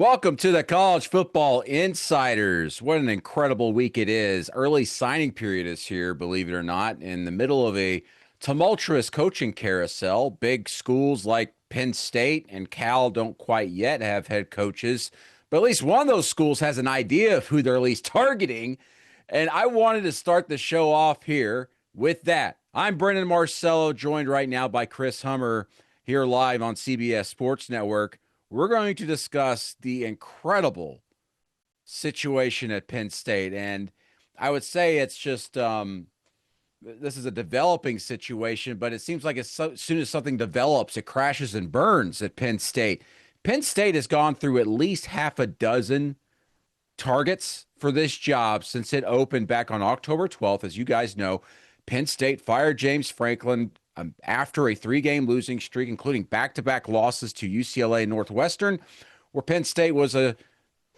Welcome to the College Football Insiders. What an incredible week it is. Early signing period is here, believe it or not, in the middle of a tumultuous coaching carousel. Big schools like Penn State and Cal don't quite yet have head coaches, but at least one of those schools has an idea of who they're at least targeting. And I wanted to start the show off here with that. I'm Brendan Marcello, joined right now by Chris Hummer here live on CBS Sports Network. We're going to discuss the incredible situation at Penn State. And I would say it's just this is a developing situation, but it seems like as soon as something develops, it crashes and burns at Penn State. Penn State has gone through at least half a dozen targets for this job since it opened back on October 12th. As you guys know, Penn State fired James Franklin after a 3-game losing streak, including back-to-back losses to UCLA and Northwestern, where Penn State was a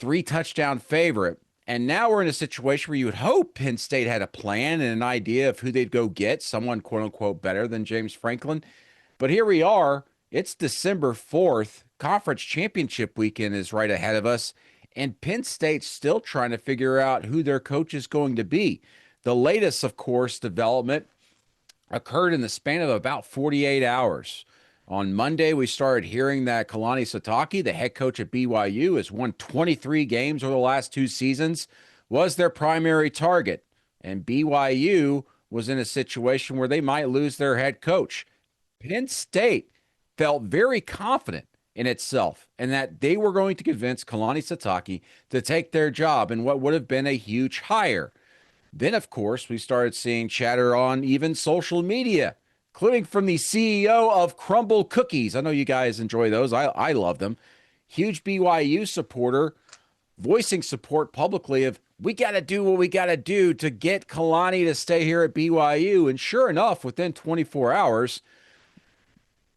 3-touchdown favorite. And now we're in a situation where you would hope Penn State had a plan and an idea of who they'd go get, someone quote-unquote better than James Franklin. But here we are. It's December 4th. Conference championship weekend is right ahead of us, and Penn State's still trying to figure out who their coach is going to be. The latest, of course, development occurred in the span of about 48 hours. On Monday, we started hearing that Kalani Sitake, the head coach at BYU, has won 23 games over the last 2 seasons, was their primary target. And BYU was in a situation where they might lose their head coach. Penn State felt very confident in itself and that they were going to convince Kalani Sitake to take their job in what would have been a huge hire. Then, of course, we started seeing chatter on even social media, including from the CEO of Crumble Cookies. I know you guys enjoy those. I love them. Huge BYU supporter voicing support publicly of, we got to do what we got to do to get Kalani to stay here at BYU. And sure enough, within 24 hours,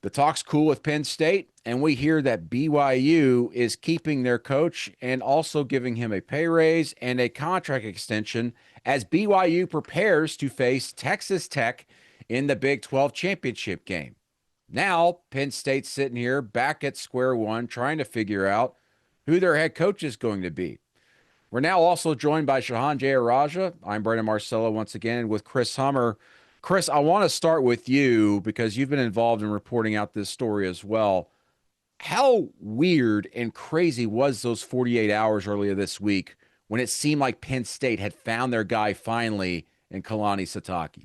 the talk's cool with Penn State, and we hear that BYU is keeping their coach and also giving him a pay raise and a contract extension as BYU prepares to face Texas Tech in the Big 12 championship game. Now, Penn State's sitting here back at square one trying to figure out who their head coach is going to be. We're now also joined by Shahan Jayaraja. I'm Brendan Marcello once again with Chris Hummer. Chris, I want to start with you because you've been involved in reporting out this story as well. How weird and crazy was those 48 hours earlier this week when it seemed like Penn State had found their guy finally in Kalani Sitake?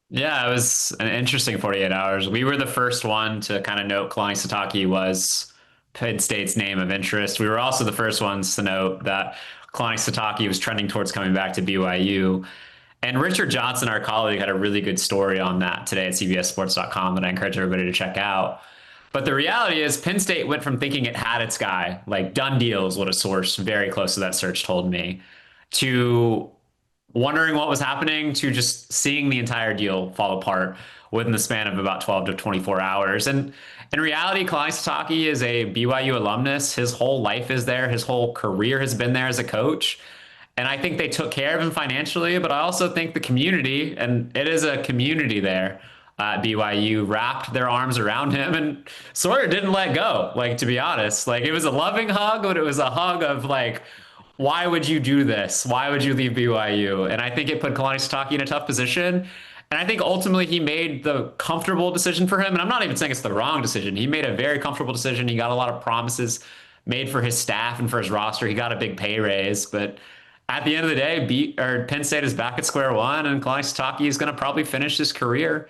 Yeah, it was an interesting 48 hours. We were the first one to kind of note Kalani Sitake was Penn State's name of interest. We were also the first ones to note that Kalani Sitake was trending towards coming back to BYU. And Richard Johnson, our colleague, had a really good story on that today at cbssports.com that I encourage everybody to check out. But the reality is Penn State went from thinking it had its guy, like done deal is what a source very close to that search told me, to wondering what was happening, to just seeing the entire deal fall apart within the span of about 12 to 24 hours. And in reality, Kalani Sitake is a BYU alumnus. His whole life is there. His whole career has been there as a coach. And I think they took care of him financially, but I also think the community, and it is a community there, BYU, wrapped their arms around him and sort of didn't let go. Like, to be honest, like it was a loving hug, but it was a hug of like, why would you do this? Why would you leave BYU? And I think it put Kalani Sitake in a tough position. And I think ultimately he made the comfortable decision for him. And I'm not even saying it's the wrong decision. He made a very comfortable decision. He got a lot of promises made for his staff and for his roster. He got a big pay raise, but at the end of the day, Penn State is back at square one, and Kalani Sitake is going to probably finish his career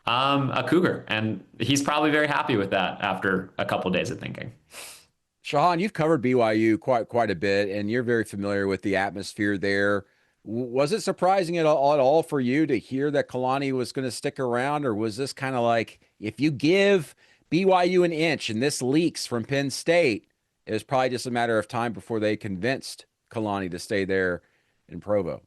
a Cougar. And he's probably very happy with that after a couple of days of thinking. Shahan, you've covered BYU quite a bit, and you're very familiar with the atmosphere there. Was it surprising at all for you to hear that Kalani was going to stick around, or was this kind of like, if you give BYU an inch and this leaks from Penn State, it was probably just a matter of time before they convinced Kalani to stay there in Provo?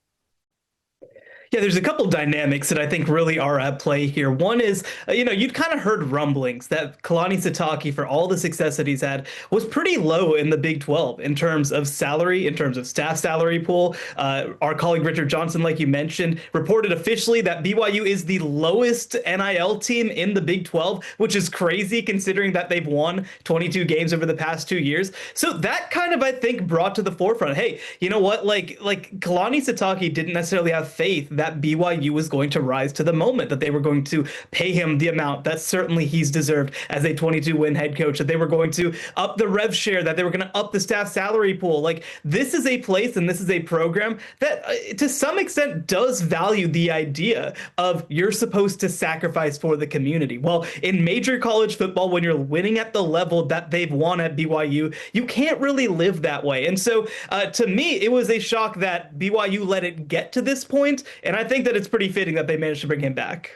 Yeah, there's a couple dynamics that I think really are at play here. One is, you'd kind of heard rumblings that Kalani Sitake, for all the success that he's had, was pretty low in the Big 12 in terms of salary, in terms of staff salary pool. Our colleague Richard Johnson, like you mentioned, reported officially that BYU is the lowest NIL team in the Big 12, which is crazy considering that they've won 22 games over the past 2 years. So that kind of, I think, brought to the forefront, hey, you know what? Like Kalani Sitake didn't necessarily have faith that BYU was going to rise to the moment, that they were going to pay him the amount that certainly he's deserved as a 22-win head coach, that they were going to up the rev share, that they were going to up the staff salary pool. Like, this is a place and this is a program that to some extent does value the idea of you're supposed to sacrifice for the community. Well, in major college football, when you're winning at the level that they've won at BYU, you can't really live that way. And so to me, it was a shock that BYU let it get to this point, and I think that it's pretty fitting that they managed to bring him back.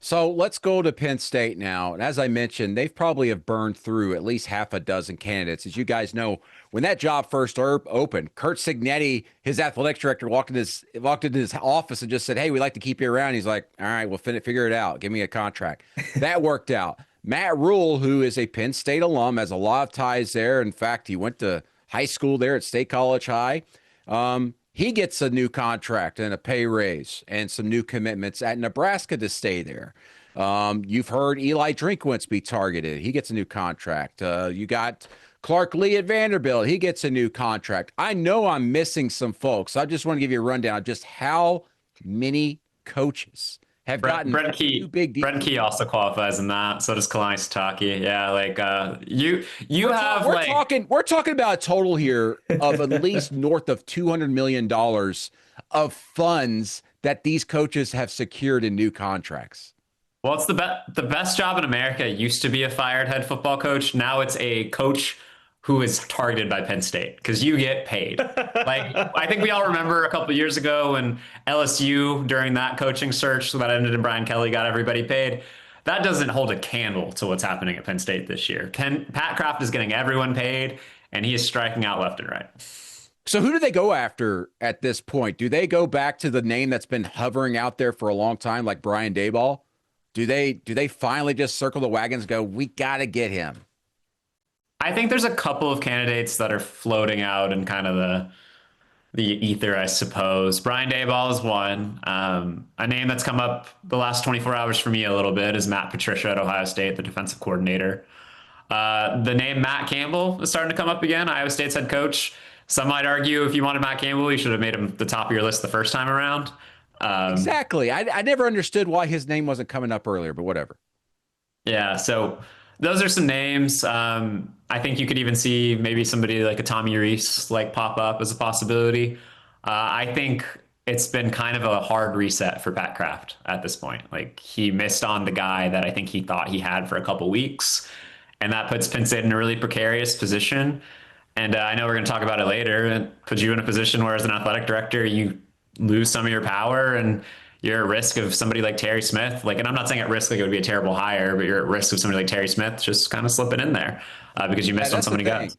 So let's go to Penn State now. And as I mentioned, they've probably have burned through at least half a dozen candidates. As you guys know, when that job first opened, Kurt Signetti, his athletic director, walked into his office and just said, "Hey, we'd like to keep you around." He's like, "All right, we'll figure it out. Give me a contract." That worked out. Matt Rule, who is a Penn State alum, has a lot of ties there. In fact, he went to high school there at State College High. He gets a new contract and a pay raise and some new commitments at Nebraska to stay there. You've heard Eli Drinkwitz be targeted. He gets a new contract. You got Clark Lee at Vanderbilt. He gets a new contract. I know I'm missing some folks. I just want to give you a rundown of just how many coaches have gotten two big deals. Brent Key also qualifies in that. So does Kalani Sitake. Yeah, like we're talking about a total here of at least north of $200 million of funds that these coaches have secured in new contracts. Well, it's the best job in America. It used to be a fired head football coach. Now it's a coach who is targeted by Penn State because you get paid. Like, I think we all remember a couple of years ago when LSU, during that coaching search that ended in Brian Kelly, got everybody paid. That doesn't hold a candle to what's happening at Penn State this year. Pat Kraft is getting everyone paid, and he is striking out left and right. So who do they go after at this point? Do they go back to the name that's been hovering out there for a long time, like Brian Daboll? Do they finally just circle the wagons and go, we got to get him? I think there's a couple of candidates that are floating out in kind of the ether, I suppose. Brian Daboll is one. A name that's come up the last 24 hours for me a little bit is Matt Patricia at Ohio State, the defensive coordinator. The name Matt Campbell is starting to come up again, Iowa State's head coach. Some might argue if you wanted Matt Campbell, you should have made him the top of your list the first time around. Exactly. I never understood why his name wasn't coming up earlier, but whatever. Yeah, so those are some names. I think you could even see maybe somebody like a Tommy Rees like pop up as a possibility. I think it's been kind of a hard reset for Pat Kraft at this point. Like, he missed on the guy that I think he thought he had for a couple weeks, and that puts Penn State in a really precarious position. And I know we're going to talk about it later. It puts you in a position where, as an athletic director, you lose some of your power and you're at risk of somebody like Terry Smith. Like, and I'm not saying at risk like it would be a terrible hire, but you're at risk of somebody like Terry Smith just kind of slipping in there because you missed on so many guys.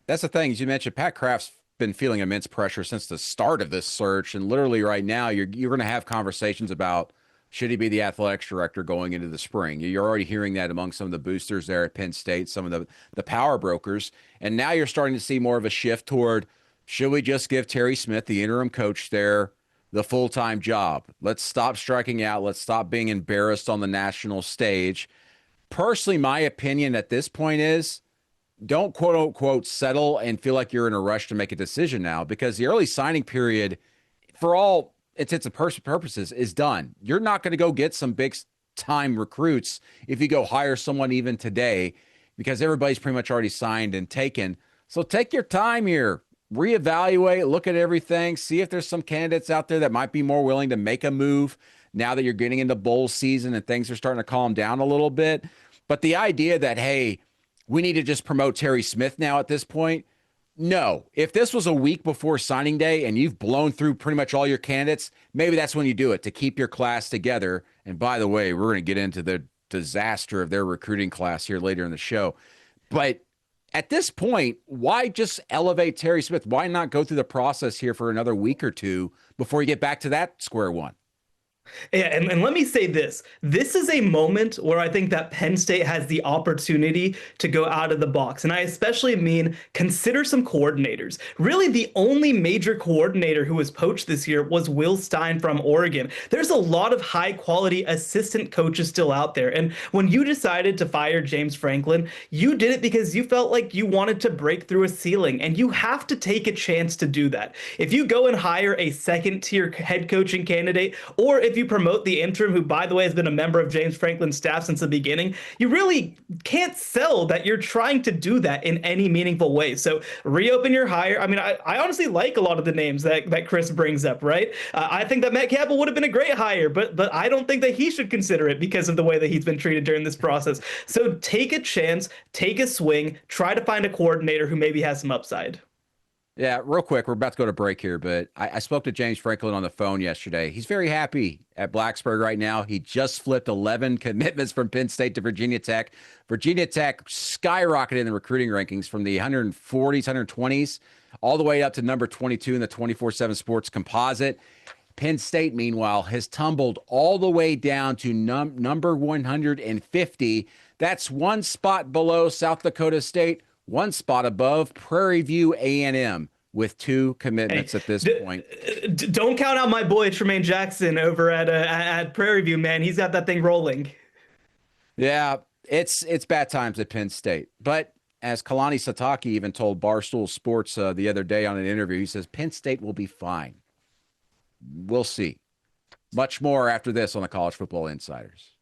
That's the thing. As you mentioned, Pat Kraft's been feeling immense pressure since the start of this search, and literally right now you're going to have conversations about should he be the athletics director going into the spring. You're already hearing that among some of the boosters there at Penn State, some of the power brokers, and now you're starting to see more of a shift toward should we just give Terry Smith, the interim coach there, the full-time job? Let's stop striking out. Let's stop being embarrassed on the national stage. Personally, my opinion at this point is don't quote unquote settle and feel like you're in a rush to make a decision now, because the early signing period, for all intents and purposes, is done. You're not going to go get some big time recruits if you go hire someone even today, because everybody's pretty much already signed and taken. So take your time here. Reevaluate, look at everything, see if there's some candidates out there that might be more willing to make a move now that you're getting into bowl season and things are starting to calm down a little bit. But the idea that, hey, we need to just promote Terry Smith now at this point, no. If this was a week before signing day and you've blown through pretty much all your candidates, maybe that's when you do it to keep your class together. And by the way, we're going to get into the disaster of their recruiting class here later in the show. But at this point, why just elevate Terry Smith? Why not go through the process here for another week or two before you get back to that square one? Yeah, and let me say this. This is a moment where I think that Penn State has the opportunity to go out of the box. And I especially mean consider some coordinators. Really, the only major coordinator who was poached this year was Will Stein from Oregon. There's a lot of high quality assistant coaches still out there. And when you decided to fire James Franklin, you did it because you felt like you wanted to break through a ceiling. And you have to take a chance to do that. If you go and hire a second tier head coaching candidate, or if you promote the interim, who, by the way, has been a member of James Franklin's staff since the beginning, you really can't sell that you're trying to do that in any meaningful way. So reopen your hire. I mean, I honestly like a lot of the names that Chris brings up, right? I think that Matt Campbell would have been a great hire, but I don't think that he should consider it because of the way that he's been treated during this process. So take a chance, take a swing, try to find a coordinator who maybe has some upside. Yeah, real quick, we're about to go to break here, but I spoke to James Franklin on the phone yesterday. He's very happy at Blacksburg right now. He just flipped 11 commitments from Penn State to Virginia Tech. Virginia Tech skyrocketed in the recruiting rankings from the 140s, 120s, all the way up to number 22 in the 24/7 Sports Composite. Penn State, meanwhile, has tumbled all the way down to number 150. That's one spot below South Dakota State, one spot above Prairie View A&M with 2 commitments at this point. Don't count out my boy Tremaine Jackson over at Prairie View, man. He's got that thing rolling. Yeah, it's bad times at Penn State. But as Kalani Sitake even told Barstool Sports the other day on an interview, he says Penn State will be fine. We'll see. Much more after this on the College Football Insiders.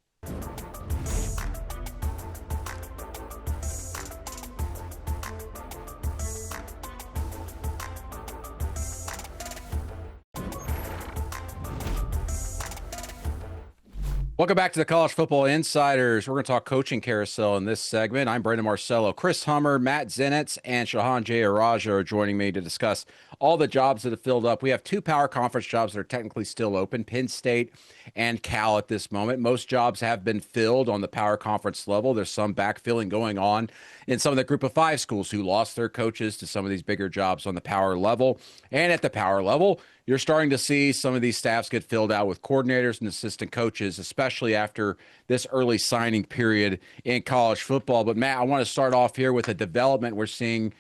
Welcome back to the College Football Insiders. We're going to talk coaching carousel in this segment. I'm Brandon Marcello. Chris Hummer, Matt Zenitz, and Shahan Jayaraja are joining me to discuss all the jobs that have filled up. We have 2 power conference jobs that are technically still open, Penn State and Cal at this moment. Most jobs have been filled on the power conference level. There's some backfilling going on in some of the group of 5 schools who lost their coaches to some of these bigger jobs on the power level. And at the power level, you're starting to see some of these staffs get filled out with coordinators and assistant coaches, especially after this early signing period in college football. But Matt, I want to start off here with a development we're seeing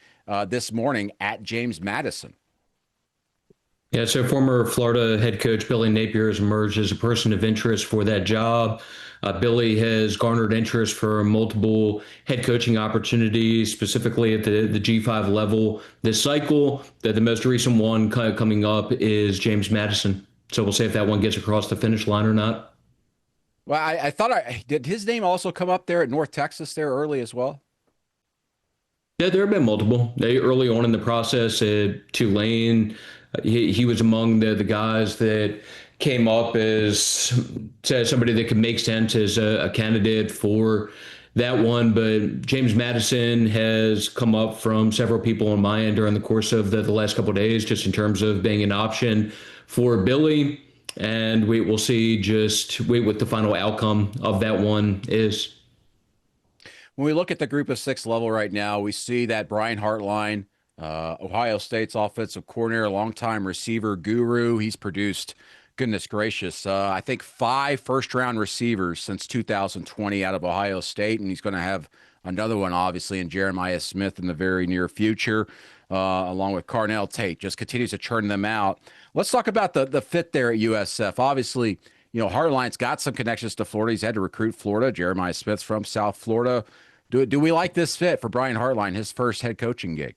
this morning at James Madison. Yeah, so former Florida head coach Billy Napier has emerged as a person of interest for that job. Billy has garnered interest for multiple head coaching opportunities, specifically at the G5 level this cycle. The most recent one kind of coming up is James Madison. So we'll see if that one gets across the finish line or not. Well, I thought did his name also come up there at North Texas there early as well? Yeah, there have been multiple. Early on in the process at Tulane, he was among the guys that came up as somebody that could make sense as a candidate for that one. But James Madison has come up from several people on my end during the course of the last couple of days, just in terms of being an option for Billy. And we'll see just what the final outcome of that one is. When we look at the group of 6 level right now, we see that Brian Hartline, Ohio State's offensive coordinator, longtime receiver guru. He's produced, goodness gracious, I think 5 first-round receivers since 2020 out of Ohio State, and he's going to have another one, obviously, in Jeremiah Smith in the very near future, along with Carnell Tate. Just continues to churn them out. Let's talk about the fit there at USF. Obviously, you know, Hartline's got some connections to Florida. He's had to recruit Florida. Jeremiah Smith's from South Florida. Do we like this fit for Brian Hartline, his first head coaching gig?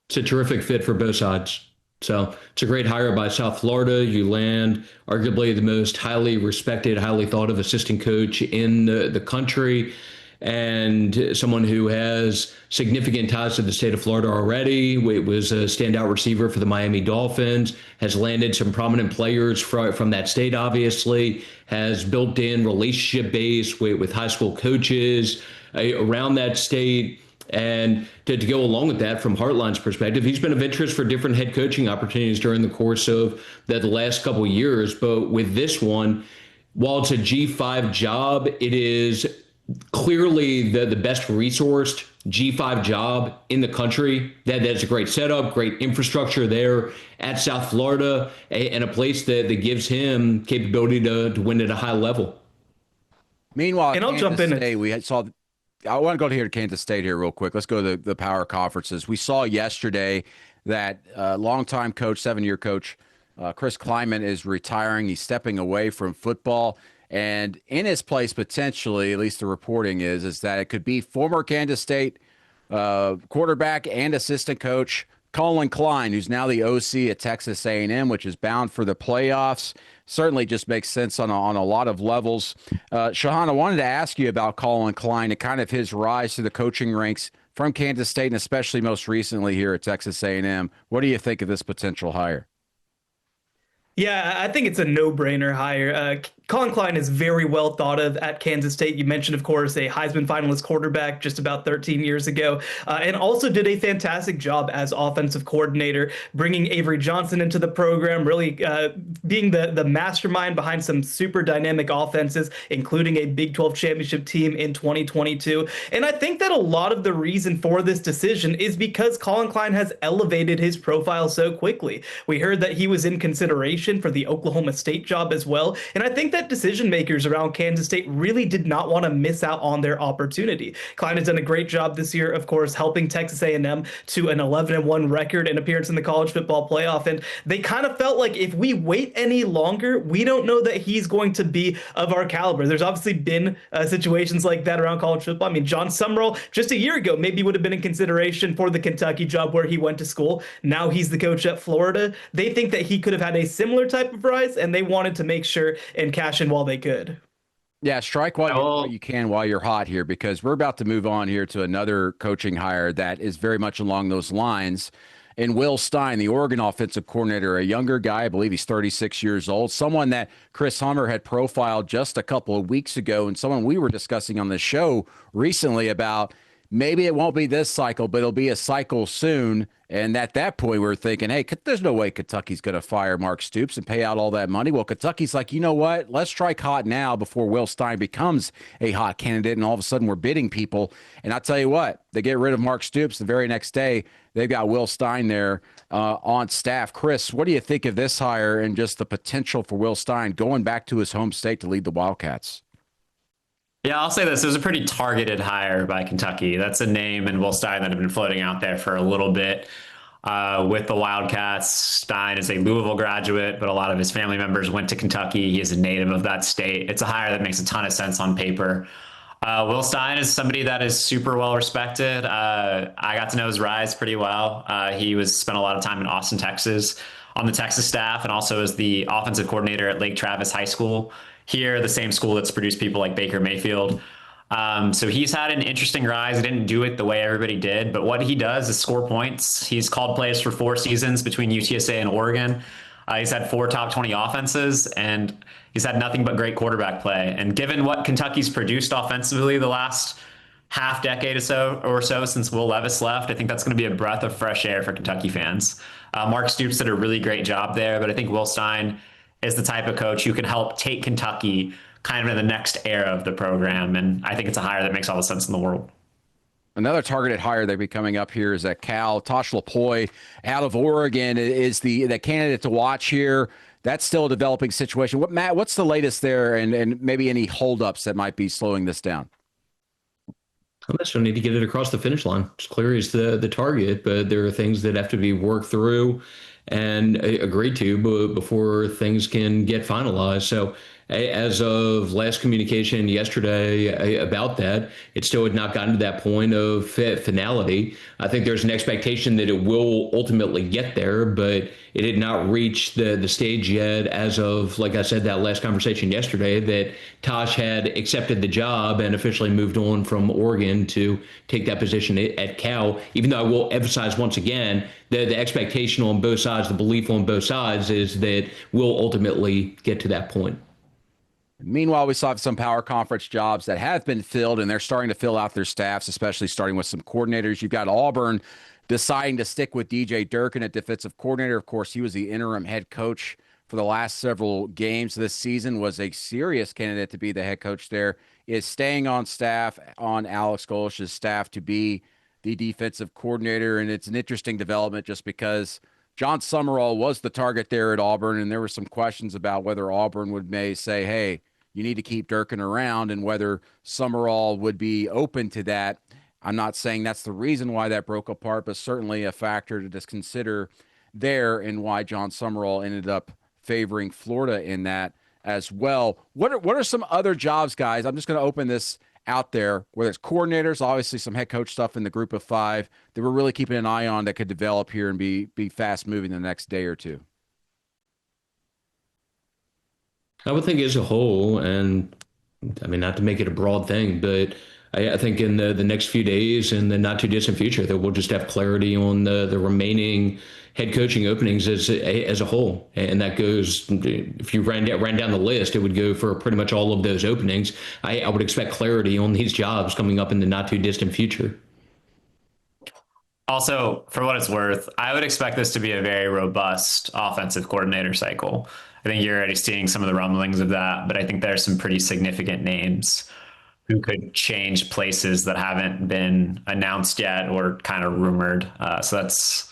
It's a terrific fit for both sides. So it's a great hire by South Florida. You land arguably the most highly respected, highly thought of assistant coach in the country, and someone who has significant ties to the state of Florida already. It was a standout receiver for the Miami Dolphins, has landed some prominent players from that state, obviously, has built in relationship base with high school coaches around that state. And to go along with that, from Hartline's perspective, he's been of interest for different head coaching opportunities during the course of the last couple of years. But with this one, while it's a G5 job, it is clearly the best resourced G5 job in the country. That's a great setup, great infrastructure there at South Florida, and a place that gives him capability to win at a high level. Meanwhile, And I'll jump Kansas in. State, I want to go to Kansas State here real quick. Let's go to the power conferences. We saw yesterday that longtime coach, 7-year coach, Chris Kleiman is retiring. He's stepping away from football. And in his place, potentially, at least the reporting is that it could be former Kansas State quarterback and assistant coach Colin Klein, who's now the OC at Texas A&M, which is bound for the playoffs. Certainly just makes sense on a lot of levels. Shahan, I wanted to ask you about Colin Klein and kind of his rise to the coaching ranks from Kansas State and especially most recently here at Texas A&M. What do you think of this potential hire? Yeah, I think it's a no-brainer hire. Colin Klein is very well thought of at Kansas State. You mentioned, of course, a Heisman finalist quarterback just about 13 years ago, and also did a fantastic job as offensive coordinator, bringing Avery Johnson into the program, really being the mastermind behind some super dynamic offenses, including a Big 12 championship team in 2022. And I think that a lot of the reason for this decision is because Colin Klein has elevated his profile so quickly. We heard that he was in consideration for the Oklahoma State job as well. And I think that decision makers around Kansas State really did not want to miss out on their opportunity. Klein has done a great job this year, of course, helping Texas A&M to an 11-1 record and appearance in the college football playoff. And they kind of felt like if we wait any longer, we don't know that he's going to be of our caliber. There's obviously been situations like that around college football. I mean, John Summerall just a year ago maybe would have been in consideration for the Kentucky job where he went to school. Now he's the coach at Florida. They think that he could have had a similar type of rise, and they wanted to make sure and cash in while they could. Yeah, strike while you can while you're hot here, because we're about to move on here to another coaching hire that is very much along those lines. And Will Stein, the Oregon offensive coordinator, a younger guy, I believe he's 36 years old, someone that Chris Hummer had profiled just a couple of weeks ago, and someone we were discussing on the show recently about maybe it won't be this cycle, but it'll be a cycle soon. And at that point, we were thinking, hey, there's no way Kentucky's going to fire Mark Stoops and pay out all that money. Well, Kentucky's like, you know what? Let's strike hot now before Will Stein becomes a hot candidate. And all of a sudden, we're bidding people. And I'll tell you what, they get rid of Mark Stoops the very next day. They've got Will Stein there on staff. Chris, what do you think of this hire and just the potential for Will Stein going back to his home state to lead the Wildcats? Yeah, I'll say this. It was a pretty targeted hire by Kentucky. That's a name and Will Stein that have been floating out there for a little bit with the Wildcats. Stein is a Louisville graduate, but a lot of his family members went to Kentucky. He is a native of that state. It's a hire that makes a ton of sense on paper. Will Stein is somebody that is super well respected. I got to know his rise pretty well. He spent a lot of time in Austin, Texas, on the Texas staff, and also as the offensive coordinator at Lake Travis High School. Here, the same school that's produced people like Baker Mayfield. So he's had an interesting rise. He didn't do it the way everybody did, but what he does is score points. He's called plays for 4 seasons between UTSA and Oregon. He's had 4 top 20 offenses, and he's had nothing but great quarterback play. And given what Kentucky's produced offensively the last half decade or so since Will Levis left, I think that's going to be a breath of fresh air for Kentucky fans. Mark Stoops did a really great job there, but I think Will Stein is the type of coach who can help take Kentucky kind of in the next era of the program. And I think it's a hire that makes all the sense in the world. Another targeted hire that be coming up here is at Cal. Tosh Lapoy out of Oregon is the candidate to watch here. That's still a developing situation. Matt, what's the latest there and maybe any holdups that might be slowing this down? I still need to get it across the finish line. It's clear he's the target, but there are things that have to be worked through and agreed to before things can get finalized. So as of last communication yesterday about that, it still had not gotten to that point of finality. I think there's an expectation that it will ultimately get there, but it had not reached the stage yet as of, like I said, that last conversation yesterday, that Tosh had accepted the job and officially moved on from Oregon to take that position at Cal, even though I will emphasize once again the expectation on both sides, the belief on both sides is that we'll ultimately get to that point. Meanwhile, we saw some power conference jobs that have been filled, and they're starting to fill out their staffs, especially starting with some coordinators. You've got Auburn deciding to stick with DJ Durkin at defensive coordinator. Of course, he was the interim head coach for the last several games this season, was a serious candidate to be the head coach there, is staying on staff, on Alex Golesh's staff, to be the defensive coordinator. And it's an interesting development just because John Summerall was the target there at Auburn, and there were some questions about whether Auburn may say, hey, you need to keep Durkin around, and whether Summerall would be open to that. I'm not saying that's the reason why that broke apart, but certainly a factor to just consider there, and why John Summerall ended up favoring Florida in that as well. What are some other jobs, guys? I'm just going to open this out there, where it's coordinators, obviously some head coach stuff in the group of 5 that we're really keeping an eye on that could develop here and be fast moving the next day or two. I would think as a whole, and I mean, not to make it a broad thing, but I think in the next few days, in the not too distant future, that we'll just have clarity on the remaining head coaching openings as a whole. And that goes, if you ran down the list, it would go for pretty much all of those openings. I would expect clarity on these jobs coming up in the not too distant future. Also, for what it's worth, I would expect this to be a very robust offensive coordinator cycle. I think you're already seeing some of the rumblings of that, but I think there are some pretty significant names who could change places that haven't been announced yet or kind of rumored. So that's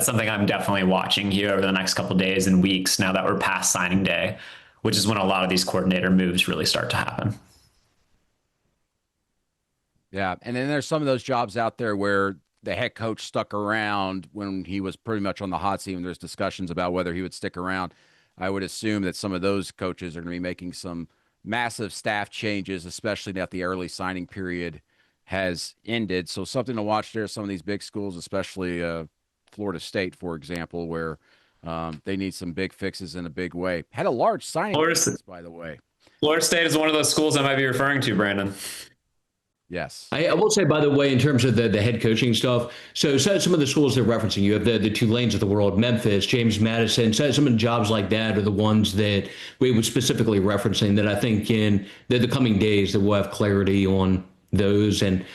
something I'm definitely watching here over the next couple of days and weeks, now that we're past signing day, which is when a lot of these coordinator moves really start to happen. Yeah, and then there's some of those jobs out there where the head coach stuck around when he was pretty much on the hot seat, and there's discussions about whether he would stick around. I would assume that some of those coaches are going to be making some massive staff changes, especially now that the early signing period has ended. So something to watch there. Some of these big schools, especially Florida State, for example, where they need some big fixes in a big way. Had a large signing class, by the way. Florida State is one of those schools I might be referring to, Brandon. Yes. I will say, by the way, in terms of the head coaching stuff, so some of the schools they're referencing, you have the Tulanes of the world, Memphis, James Madison, so some of the jobs like that are the ones that we were specifically referencing, that I think in the coming days that we'll have clarity on those. And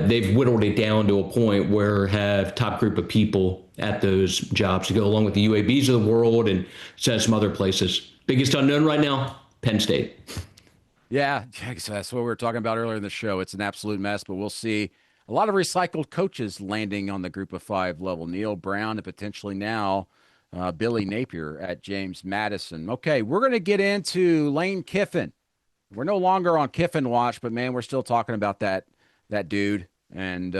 they've whittled it down to a point where have top group of people at those jobs to go along with the UABs of the world and some other places. Biggest unknown right now, Penn State. Yeah, that's what we were talking about earlier in the show. It's an absolute mess, but we'll see a lot of recycled coaches landing on the group of 5 level. Neil Brown and potentially now Billy Napier at James Madison. Okay, we're going to get into Lane Kiffin. We're no longer on Kiffin watch, but man, we're still talking about that dude. And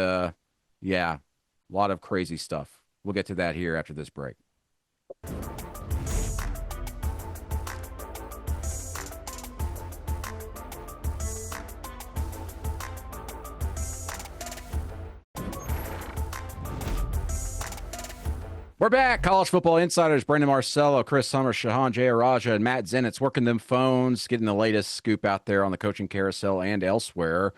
yeah, a lot of crazy stuff. We'll get to that here after this break. We're back. College Football Insiders, Brendan Marcello, Chris Summers, Shahan Jayaraja, and Matt Zenitz working them phones, getting the latest scoop out there on the coaching carousel and elsewhere.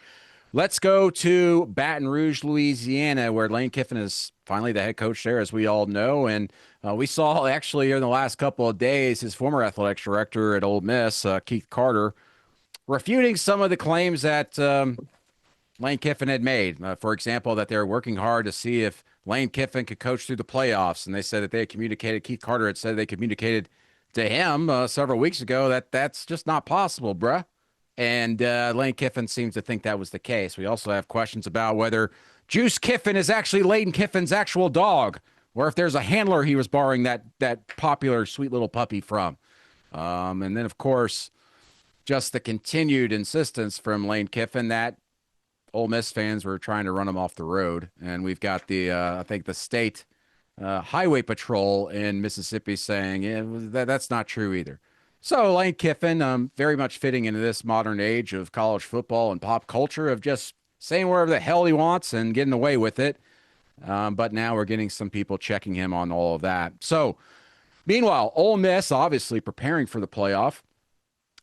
Let's go to Baton Rouge, Louisiana, where Lane Kiffin is finally the head coach there, as we all know. And we saw actually here in the last couple of days his former athletics director at Ole Miss, Keith Carter, refuting some of the claims that Lane Kiffin had made. For example, that they were working hard to see if Lane Kiffin could coach through the playoffs. And they said that they had communicated, Keith Carter had said they communicated to him several weeks ago that that's just not possible, bruh. And Lane Kiffin seems to think that was the case. We also have questions about whether Juice Kiffin is actually Lane Kiffin's actual dog, or if there's a handler he was borrowing that popular sweet little puppy from. And then, of course, just the continued insistence from Lane Kiffin that Ole Miss fans were trying to run him off the road. And we've got the, I think the state highway patrol in Mississippi saying, yeah, that's not true either. So Lane Kiffin, very much fitting into this modern age of college football and pop culture of just saying whatever the hell he wants and getting away with it. But now we're getting some people checking him on all of that. So meanwhile, Ole Miss obviously preparing for the playoff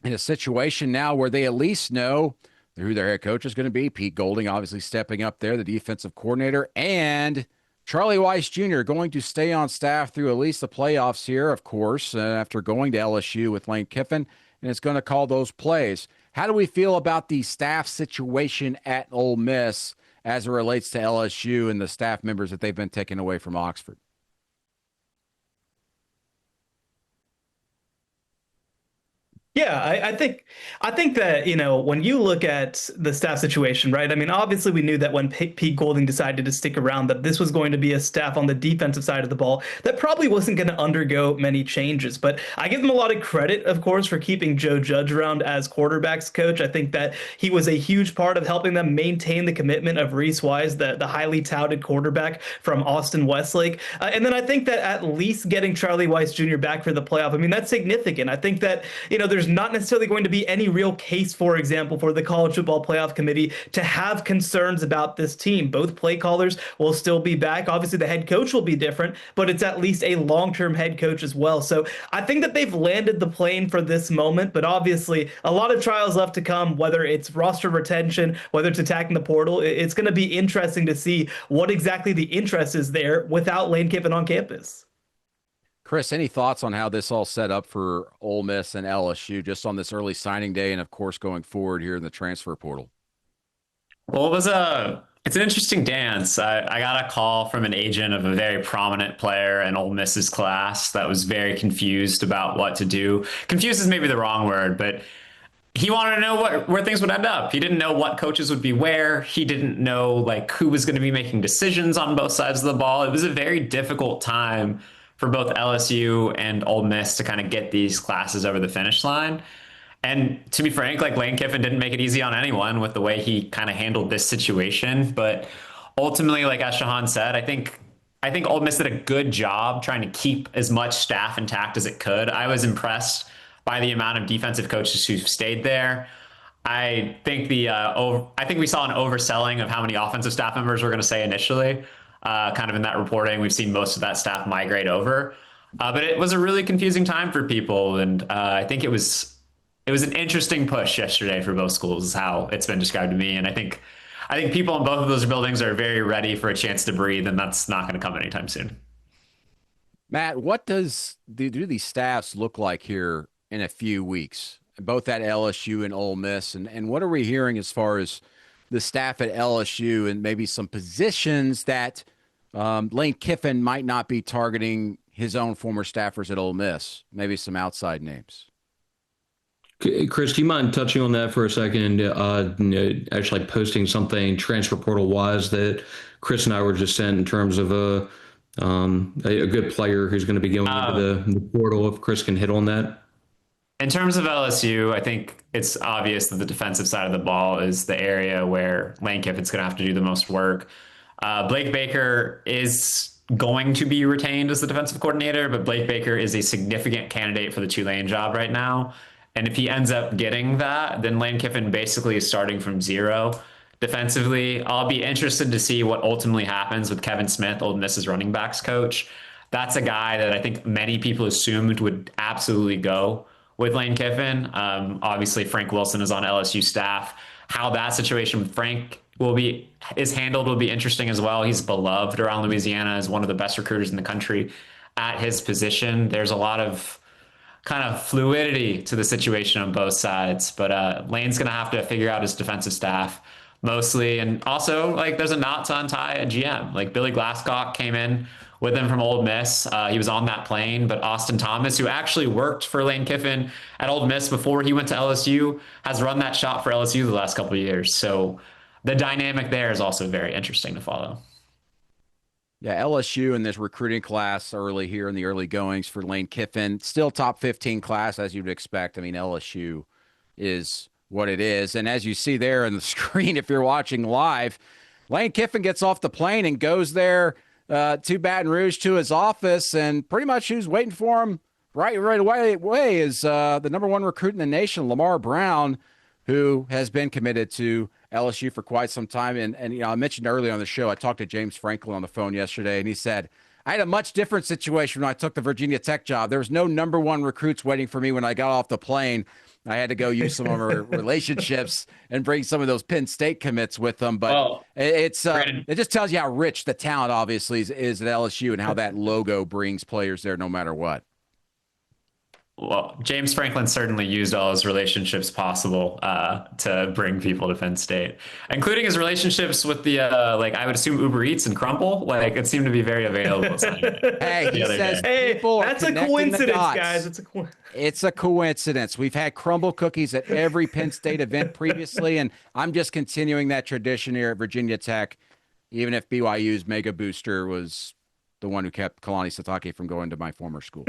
in a situation now where they at least know who their head coach is going to be. Pete Golding obviously stepping up there, the defensive coordinator, and Charlie Weiss Jr. going to stay on staff through at least the playoffs here, of course, after going to LSU with Lane Kiffin, and it's going to call those plays. How do we feel about the staff situation at Ole Miss as it relates to LSU and the staff members that they've been taking away from Oxford? Yeah, I think that, when you look at the staff situation, right? I mean, obviously we knew that when Pete Golding decided to stick around, that this was going to be a staff on the defensive side of the ball that probably wasn't going to undergo many changes. But I give them a lot of credit, of course, for keeping Joe Judge around as quarterbacks coach. I think that he was a huge part of helping them maintain the commitment of Reese Wise, the highly touted quarterback from Austin Westlake. And then I think that at least getting Charlie Weiss Jr. back for the playoff, I mean, that's significant. I think that, there's not necessarily going to be any real case, for example, for the College Football Playoff Committee to have concerns about this team. Both play callers will still be back. Obviously, the head coach will be different, but it's at least a long-term head coach as well. So I think that they've landed the plane for this moment, but obviously a lot of trials left to come, whether it's roster retention, whether it's attacking the portal. It's going to be interesting to see what exactly the interest is there without Lane Kiffin on campus. Chris, any thoughts on how this all set up for Ole Miss and LSU just on this early signing day and, of course, going forward here in the transfer portal? Well, it's an interesting dance. I got a call from an agent of a very prominent player in Ole Miss's class that was very confused about what to do. Confused is maybe the wrong word, but he wanted to know where things would end up. He didn't know what coaches would be where. He didn't know like who was going to be making decisions on both sides of the ball. It was a very difficult time for both LSU and Ole Miss to kind of get these classes over the finish line. And to be frank, like Lane Kiffin didn't make it easy on anyone with the way he kind of handled this situation. But ultimately, like as Shahan said, I think Ole Miss did a good job trying to keep as much staff intact as it could. I was impressed by the amount of defensive coaches who stayed there. I think I think we saw an overselling of how many offensive staff members were going to say initially. Kind of in that reporting, we've seen most of that staff migrate over. But it was a really confusing time for people, and I think it was an interesting push yesterday for both schools, is how it's been described to me. And I think people in both of those buildings are very ready for a chance to breathe, and that's not going to come anytime soon. Matt, what do these staffs look like here in a few weeks, both at LSU and Ole Miss? And what are we hearing as far as the staff at LSU and maybe some positions that Lane Kiffin might not be targeting his own former staffers at Ole Miss, maybe some outside names? Chris, do you mind touching on that for a second? Actually posting something transfer portal wise that Chris and I were just sent in terms of a good player who's going to be going into the portal. If Chris can hit on that. In terms of LSU, I think it's obvious that the defensive side of the ball is the area where Lane Kiffin's going to have to do the most work. Blake Baker is going to be retained as the defensive coordinator, but Blake Baker is a significant candidate for the Tulane job right now. And if he ends up getting that, then Lane Kiffin basically is starting from zero defensively. I'll be interested to see what ultimately happens with Kevin Smith, Ole Miss's running backs coach. That's a guy that I think many people assumed would absolutely go with Lane Kiffin. Obviously, Frank Wilson is on LSU staff. How that situation with Frank is handled will be interesting as well. He's beloved around Louisiana as one of the best recruiters in the country at his position. There's a lot of kind of fluidity to the situation on both sides, but Lane's going to have to figure out his defensive staff mostly. And also, like, there's a knot to untie at GM. Like, Billy Glasscock came in with him from Ole Miss. He was on that plane, but Austin Thomas, who actually worked for Lane Kiffin at Ole Miss before he went to LSU, has run that shop for LSU the last couple of years. So the dynamic there is also very interesting to follow. Yeah, LSU in this recruiting class early here in the early goings for Lane Kiffin, still top 15 class as you'd expect. I mean, LSU is what it is. And as you see there on the screen, if you're watching live, Lane Kiffin gets off the plane and goes there to Baton Rouge to his office, and pretty much who's waiting for him right away is the number one recruit in the nation, Lamar Brown, who has been committed to LSU for quite some time. And you know, I mentioned earlier on the show, I talked to James Franklin on the phone yesterday, and he said, I had a much different situation when I took the Virginia Tech job. There was no number one recruits waiting for me when I got off the plane. I had to go use some of our relationships and bring some of those Penn State commits with them. But it just tells you how rich the talent obviously is at LSU and how that logo brings players there no matter what. Well, James Franklin certainly used all his relationships possible to bring people to Penn State, including his relationships with the like I would assume Uber Eats and Crumble. Like it seemed to be very available. Hey, he the other says day. people are That's a connecting the coincidence, dots. guys. It's a coincidence. We've had crumble cookies at every Penn State event previously, and I'm just continuing that tradition here at Virginia Tech, even if BYU's mega booster was the one who kept Kalani Sitake from going to my former school.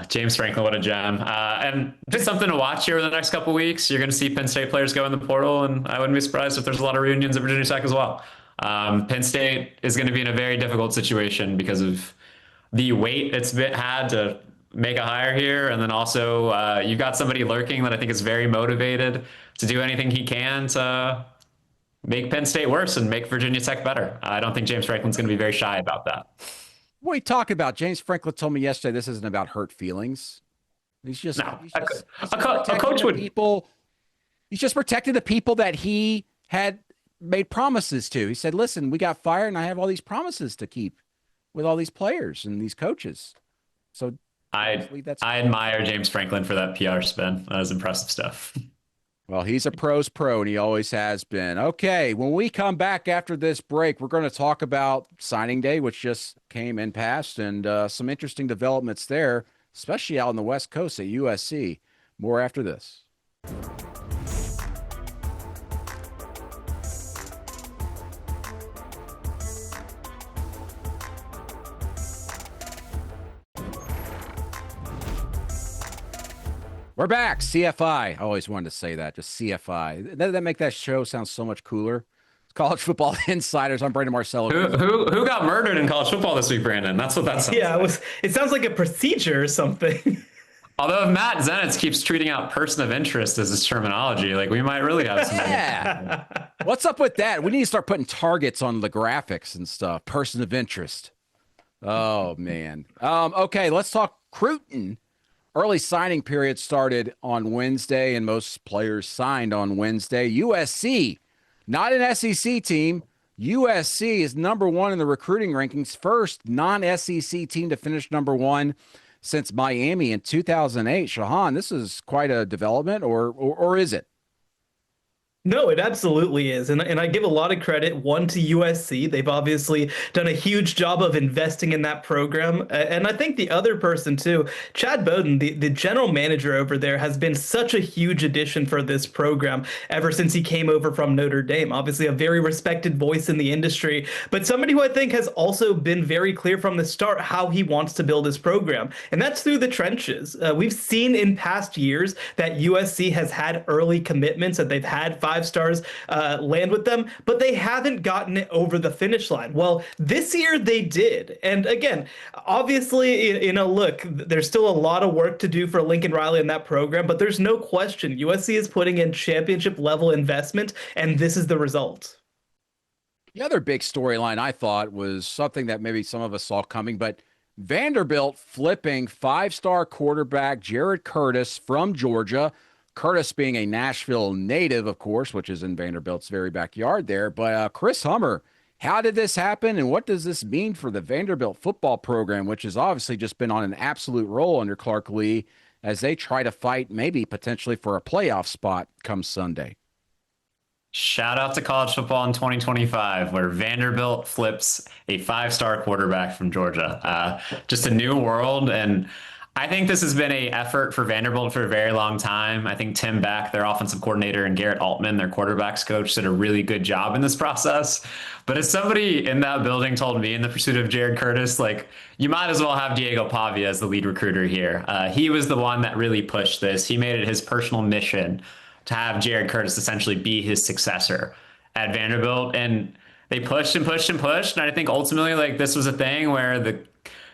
James Franklin, what a gem. And just something to watch here over the next couple of weeks. You're going to see Penn State players go in the portal, and I wouldn't be surprised if there's a lot of reunions at Virginia Tech as well. Penn State is going to be in a very difficult situation because of the weight it's had to make a hire here. And then also you've got somebody lurking that I think is very motivated to do anything he can to make Penn State worse and make Virginia Tech better. I don't think James Franklin's going to be very shy about that. What are you talking about? James Franklin told me yesterday this isn't about hurt feelings. He's just, No, he's a protecting coach the would. people. He's just protecting the people that he had made promises to. He said, listen, we got fired and I have all these promises to keep with all these players and these coaches. So I admire James Franklin for that PR spin. That was impressive stuff. Well, he's a pro's pro, and he always has been. Okay, when we come back after this break, we're going to talk about signing day, which just came and passed, and some interesting developments there, especially out on the West Coast at USC. More after this. We're back. CFI. I always wanted to say that. Just CFI. That make that show sound so much cooler. It's College Football Insiders. I'm Brandon Marcello. Who got murdered in college football this week, Brandon? That's what that sounds like. It sounds like a procedure or something. Although if Matt Zenitz keeps treating out person of interest as his terminology, like we might really have some. Yeah. What's up with that? We need to start putting targets on the graphics and stuff. Person of interest. Oh, man. Okay, let's talk Cruton. Early signing period started on Wednesday, and most players signed on Wednesday. USC, not an SEC team. USC is number one in the recruiting rankings, first non-SEC team to finish number one since Miami in 2008. Shahan, this is quite a development, or is it? No, it absolutely is. And I give a lot of credit, one, to USC. They've obviously done a huge job of investing in that program. And I think the other person, too, Chad Bowden, the general manager over there, has been such a huge addition for this program ever since he came over from Notre Dame. Obviously, a very respected voice in the industry, but somebody who I think has also been very clear from the start how he wants to build his program. And that's through the trenches. We've seen in past years that USC has had early commitments, that they've had 5 stars land with them, but they haven't gotten it over the finish line. Well, this year they did. And again, obviously, look, there's still a lot of work to do for Lincoln Riley in that program, but there's no question USC is putting in championship level investment, and this is the result. The other big storyline I thought was something that maybe some of us saw coming, but Vanderbilt flipping 5-star quarterback Jared Curtis from Georgia. Curtis being a Nashville native, of course, which is in Vanderbilt's very backyard there. But Chris Hummer, how did this happen, and what does this mean for the Vanderbilt football program, which has obviously just been on an absolute roll under Clark Lee as they try to fight maybe potentially for a playoff spot come Sunday? Shout out to college football in 2025, where Vanderbilt flips a 5-star quarterback from Georgia. Just a new world, and I think this has been an effort for Vanderbilt for a very long time. I think Tim Beck, their offensive coordinator, and Garrett Altman, their quarterbacks coach, did a really good job in this process. But as somebody in that building told me in the pursuit of Jared Curtis, like, you might as well have Diego Pavia as the lead recruiter here. He was the one that really pushed this. He made it his personal mission to have Jared Curtis essentially be his successor at Vanderbilt. And they pushed and pushed and pushed. And I think ultimately, like, this was a thing where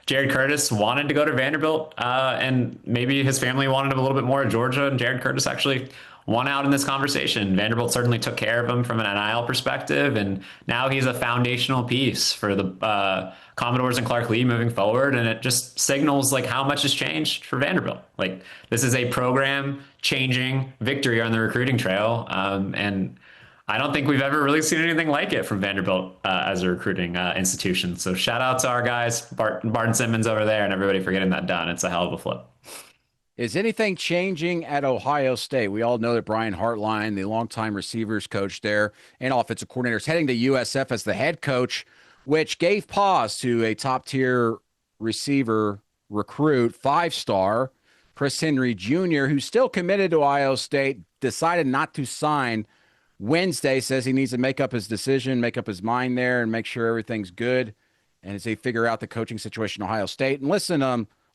Jared Curtis wanted to go to Vanderbilt, and maybe his family wanted him a little bit more at Georgia, and Jared Curtis actually won out in this conversation. Vanderbilt certainly took care of him from an NIL perspective, and now he's a foundational piece for the Commodores and Clark Lee moving forward, and it just signals like how much has changed for Vanderbilt. Like, this is a program-changing victory on the recruiting trail, and I don't think we've ever really seen anything like it from Vanderbilt as a recruiting institution. So shout out to our guys, Barton Simmons over there, and everybody for getting that done. It's a hell of a flip. Is anything changing at Ohio State? We all know that Brian Hartline, the longtime receivers coach there and offensive coordinator, is heading to USF as the head coach, which gave pause to a top-tier receiver recruit, five-star Chris Henry Jr., who's still committed to Ohio State, decided not to sign Wednesday, says he needs to make up his decision, make up his mind there, and make sure everything's good. And as they figure out the coaching situation at Ohio State. And listen,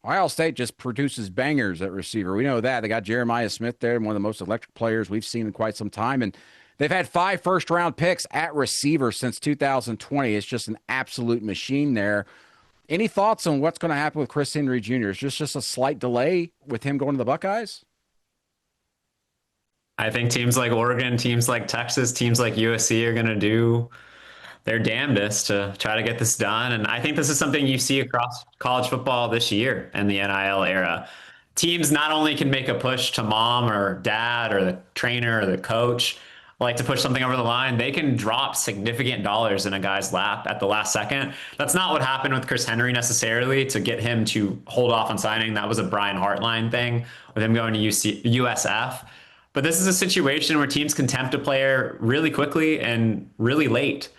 Ohio State just produces bangers at receiver. We know that. They got Jeremiah Smith there, one of the most electric players we've seen in quite some time. And they've had 5 first-round picks at receiver since 2020. It's just an absolute machine there. Any thoughts on what's going to happen with Chris Henry Jr.? Is this just a slight delay with him going to the Buckeyes? I think teams like Oregon, teams like Texas, teams like USC are going to do their damnedest to try to get this done. And I think this is something you see across college football this year in the NIL era. Teams not only can make a push to mom or dad or the trainer or the coach, like to push something over the line, they can drop significant dollars in a guy's lap at the last second. That's not what happened with Chris Henry necessarily to get him to hold off on signing. That was a Brian Hartline thing with him going to USF. But this is a situation where teams can tempt a player really quickly and really late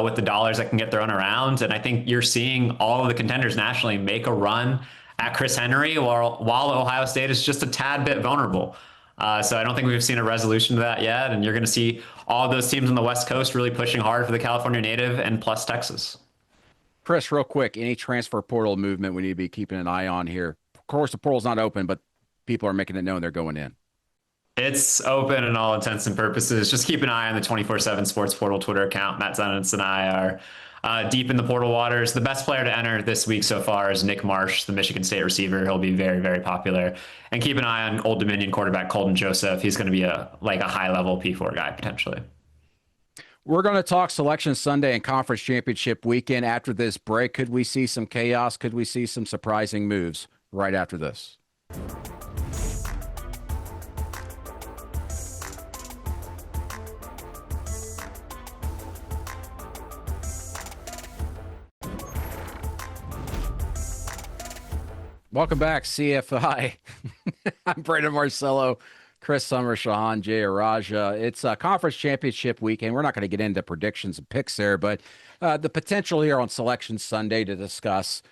with the dollars that can get thrown around. And I think you're seeing all of the contenders nationally make a run at Chris Henry while Ohio State is just a tad bit vulnerable. So I don't think we've seen a resolution to that yet. And you're going to see all of those teams on the West Coast really pushing hard for the California native and plus Texas. Chris, real quick, any transfer portal movement we need to be keeping an eye on here? Of course, the portal's not open, but people are making it known they're going in. It's open in all intents and purposes. Just keep an eye on the 24/7 Sports Portal Twitter account. Matt Zenitz and I are deep in the portal waters. The best player to enter this week so far is Nick Marsh, the Michigan State receiver. He'll be very, very popular. And keep an eye on Old Dominion quarterback Colton Joseph. He's going to be a high-level P4 guy potentially. We're going to talk Selection Sunday and Conference Championship weekend. After this break, could we see some chaos? Could we see some surprising moves right after this? Welcome back, CFI. I'm Brandon Marcello, Chris Summers, Shahan, Jay Araja. It's a conference championship weekend. We're not going to get into predictions and picks there, but the potential here on Selection Sunday to discuss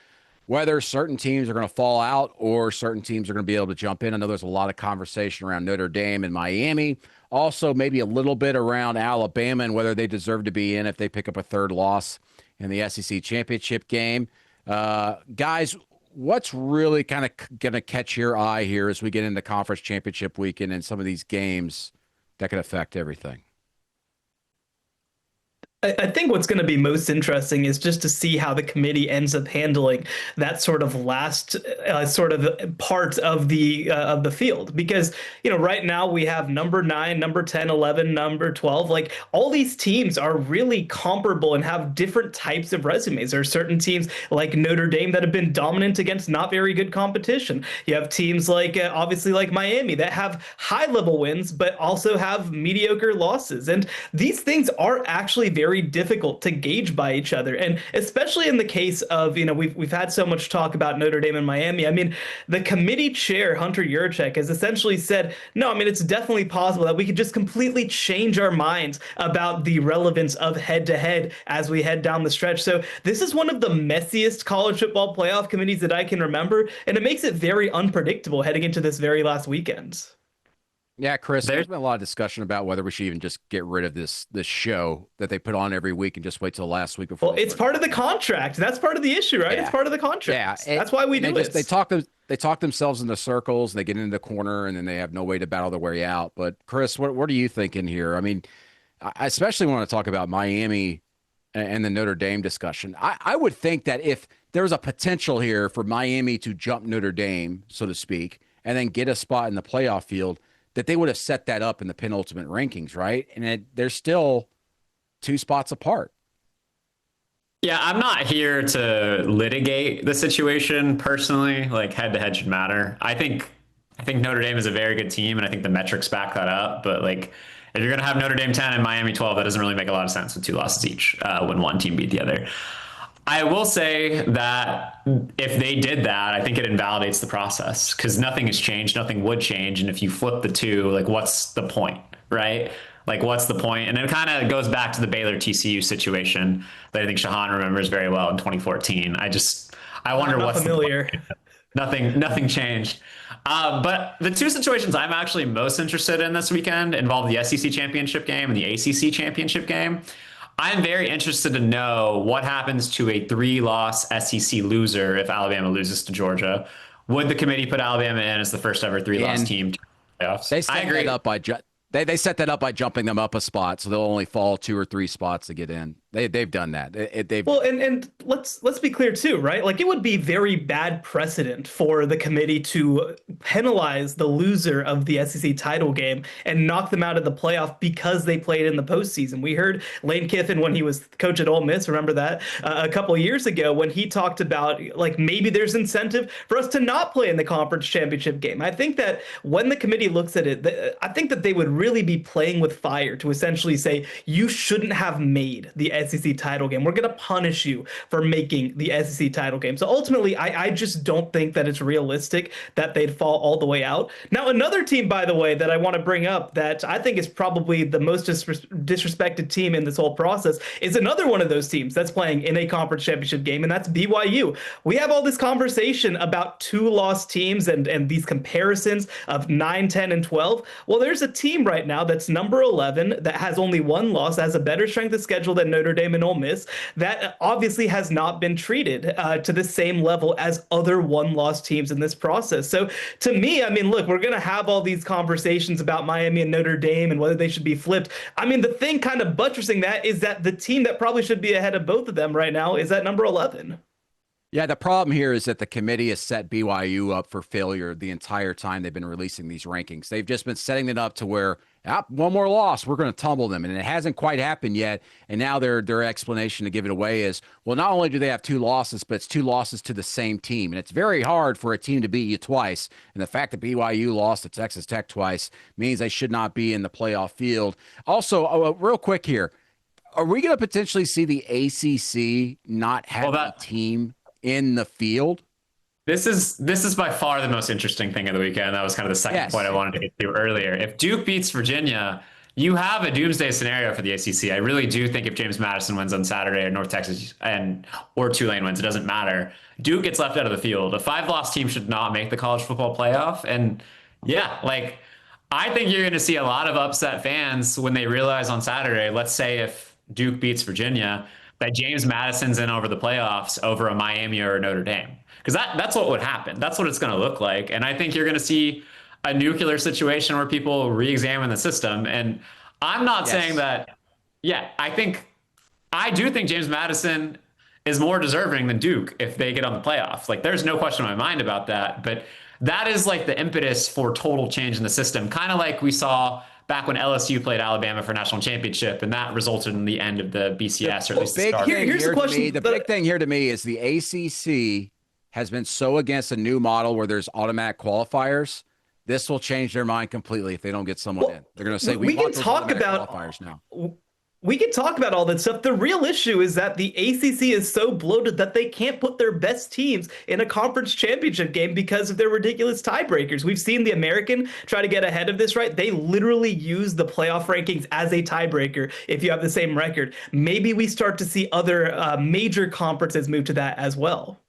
whether certain teams are going to fall out or certain teams are going to be able to jump in. I know there's a lot of conversation around Notre Dame and Miami. Also, maybe a little bit around Alabama and whether they deserve to be in if they pick up a third loss in the SEC championship game. Guys, what's really kind of going to catch your eye here as we get into conference championship weekend and some of these games that could affect everything? I think what's going to be most interesting is just to see how the committee ends up handling that sort of last sort of part of the field, because right now we have number 9, number 10, 11, number 12. Like all these teams are really comparable and have different types of resumes. There are certain teams like Notre Dame that have been dominant against not very good competition. You have teams like obviously like Miami that have high level wins but also have mediocre losses, and these things are actually very difficult to gauge by each other. And especially in the case of, we've had so much talk about Notre Dame and Miami. I mean, the committee chair, Hunter Yurachek, has essentially said, no, I mean, it's definitely possible that we could just completely change our minds about the relevance of head-to-head as we head down the stretch. So this is one of the messiest college football playoff committees that I can remember, and it makes it very unpredictable heading into this very last weekend. Yeah, Chris, there's been a lot of discussion about whether we should even just get rid of this show that they put on every week and just wait till the last week before. Well, it's part of the contract. That's part of the issue, right? Yeah. It's part of the contract. Yeah, that's why we do it. They talk themselves into circles, and they get into the corner, and then they have no way to battle their way out. But Chris, what are you thinking here? I mean, I especially want to talk about Miami and the Notre Dame discussion. I would think that if there's a potential here for Miami to jump Notre Dame, so to speak, and then get a spot in the playoff field, that they would have set that up in the penultimate rankings, right? And they're still 2 spots apart. Yeah, I'm not here to litigate the situation personally. Like head-to-head should matter. I think Notre Dame is a very good team, and I think the metrics back that up. But If you're going to have Notre Dame 10 and Miami 12, that doesn't really make a lot of sense with 2 losses each when one team beat the other. I will say that if they did that, I think it invalidates the process because nothing has changed, nothing would change. And if you flip the two, like what's the point, right? Like what's the point? And it kind of goes back to the Baylor TCU situation that I think Shahan remembers very well in 2014. I wonder what's familiar. Nothing changed. But the 2 situations I'm actually most interested in this weekend involve the SEC championship game and the ACC championship game. I'm very interested to know what happens to a 3-loss SEC loser if Alabama loses to Georgia. Would the committee put Alabama in as the first ever 3-loss team to the playoffs? They set that up by they set that up by jumping them up a spot, so they'll only fall 2 or 3 spots to get in. They've done that. Well, and let's be clear too, right? Like it would be very bad precedent for the committee to penalize the loser of the SEC title game and knock them out of the playoff because they played in the postseason. We heard Lane Kiffin when he was coach at Ole Miss, remember that a couple of years ago when he talked about like maybe there's incentive for us to not play in the conference championship game. I think that when the committee looks at it, I think that they would really be playing with fire to essentially say you shouldn't have made the SEC title game. We're going to punish you for making the SEC title game. So ultimately, I just don't think that it's realistic that they'd fall all the way out. Now, another team, by the way, that I want to bring up that I think is probably the most disrespected team in this whole process is another one of those teams that's playing in a conference championship game, and that's BYU. We have all this conversation about 2-loss teams and these comparisons of 9, 10, and 12. Well, there's a team right now that's number 11 that has only 1 loss, has a better strength of schedule than Notre Dame and Ole Miss, that obviously has not been treated to the same level as other 1-loss teams in this process. So to me, I mean, look, we're going to have all these conversations about Miami and Notre Dame and whether they should be flipped. I mean, the thing kind of buttressing that is that the team that probably should be ahead of both of them right now is at number 11. Yeah, the problem here is that the committee has set BYU up for failure the entire time they've been releasing these rankings. They've just been setting it up to where, one more loss, we're going to tumble them. And it hasn't quite happened yet. And now their explanation to give it away is, well, not only do they have 2 losses, but it's 2 losses to the same team. And it's very hard for a team to beat you twice. And the fact that BYU lost to Texas Tech twice means they should not be in the playoff field. Also, real quick here, are we going to potentially see the ACC not have a team in the field? This is by far the most interesting thing of the weekend. That was kind of the second point I wanted to get to earlier. If Duke beats Virginia, you have a doomsday scenario for the ACC. I really do think if James Madison wins on Saturday or North Texas or Tulane wins, it doesn't matter. Duke gets left out of the field. A 5-loss team should not make the college football playoff. And yeah, like I think you're going to see a lot of upset fans when they realize on Saturday, let's say if Duke beats Virginia, that James Madison's in over the playoffs over a Miami or a Notre Dame. Because that's what would happen. That's what it's going to look like. And I think you're going to see a nuclear situation where people re-examine the system. And I'm not saying that, I do think James Madison is more deserving than Duke if they get on the playoffs. Like there's no question in my mind about that. But that is like the impetus for total change in the system. Kind of like we saw back when LSU played Alabama for national championship, and that resulted in the end of the BCS, or at least the start. Here's the question. The big thing here to me is the ACC has been so against a new model where there's automatic qualifiers. This will change their mind completely if they don't get someone in. They're going to say, we can talk about qualifiers now. We can talk about all that stuff. The real issue is that the ACC is so bloated that they can't put their best teams in a conference championship game because of their ridiculous tiebreakers. We've seen the American try to get ahead of this, right? They literally use the playoff rankings as a tiebreaker if you have the same record. Maybe we start to see other major conferences move to that as well.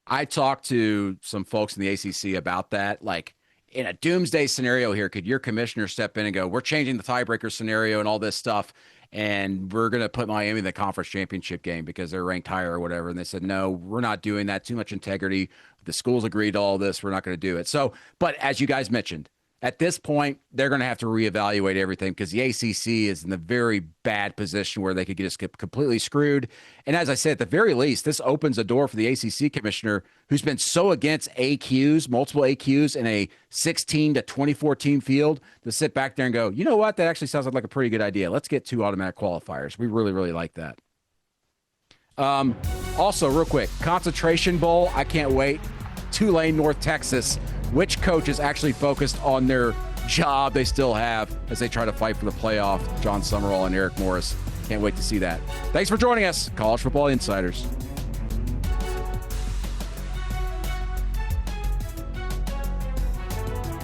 I talked to some folks in the ACC about that. Like, in a doomsday scenario here, could your commissioner step in and go, we're changing the tiebreaker scenario and all this stuff, and we're going to put Miami in the conference championship game because they're ranked higher or whatever? And they said, no, we're not doing that. Too much integrity. The schools agreed to all this. We're not going to do it. So, but as you guys mentioned, at this point, they're going to have to reevaluate everything because the ACC is in the very bad position where they could just get completely screwed. And as I said, at the very least, this opens a door for the ACC commissioner who's been so against AQs, multiple AQs in a 16 to 24 team field to sit back there and go, you know what? That actually sounds like a pretty good idea. Let's get 2 automatic qualifiers. We really, really like that. Also, real quick, Concentration Bowl. I can't wait. Tulane, North Texas. Which coach is actually focused on their job they still have as they try to fight for the playoff. John Summerall and Eric Morris. Can't wait to see that. Thanks for joining us, College Football Insiders.